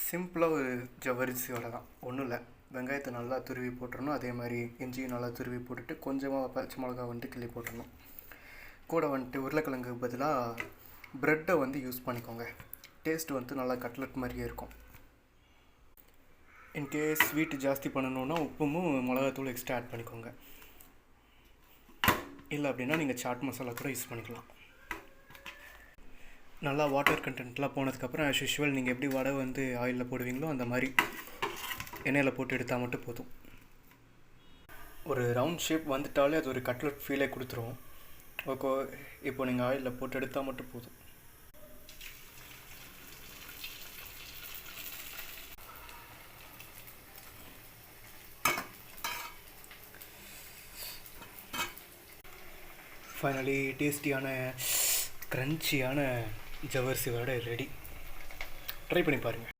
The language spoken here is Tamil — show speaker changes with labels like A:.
A: சிம்பிளாக ஒரு ஜவ்வரிசி வடை தான், ஒன்றும் இல்லை. வெங்காயத்தை நல்லா துருவி போட்டுடணும், அதே மாதிரி இஞ்சியும் நல்லா துருவி போட்டுட்டு கொஞ்சமாக பச்சை மிளகா வந்துட்டு கிள்ளி போட்டுடணும். கூட வந்துட்டு உருளைக்கிழங்கு பதிலாக ப்ரெட்டை வந்து யூஸ் பண்ணிக்கோங்க. டேஸ்ட் வந்து நல்லா கட்லெட் மாதிரியே இருக்கும். இன்கேஸ் ஸ்வீட்டு ஜாஸ்தி பண்ணணுன்னா உப்பும் மிளகாத்தூள் எக்ஸ்ட்ரா ஆட் பண்ணிக்கோங்க. இல்லை அப்படின்னா நீங்கள் சாட் மசாலா கூட யூஸ் பண்ணிக்கலாம். நல்லா வாட்டர் கண்டென்ட்லாம் போனதுக்கப்புறம் ஆஸ் யூஷுவல் நீங்கள் எப்படி வடை வந்து ஆயிலில் போடுவீங்களோ அந்த மாதிரி எண்ணெயில் போட்டு எடுத்தால் மட்டும் போதும். ஒரு ரவுண்ட் ஷேப் வந்துட்டாலே அது ஒரு கட்லெட் ஃபீலே கொடுத்துரும். ஓகே, இப்போ நீங்கள் ஆயிலில் போட்டு எடுத்தால் மட்டும் போதும். ஃபைனலி டேஸ்டியான க்ரன்ச்சியான ஜவ்வரிசி வடை ரெடி. ட்ரை பண்ணி பாருங்கள்.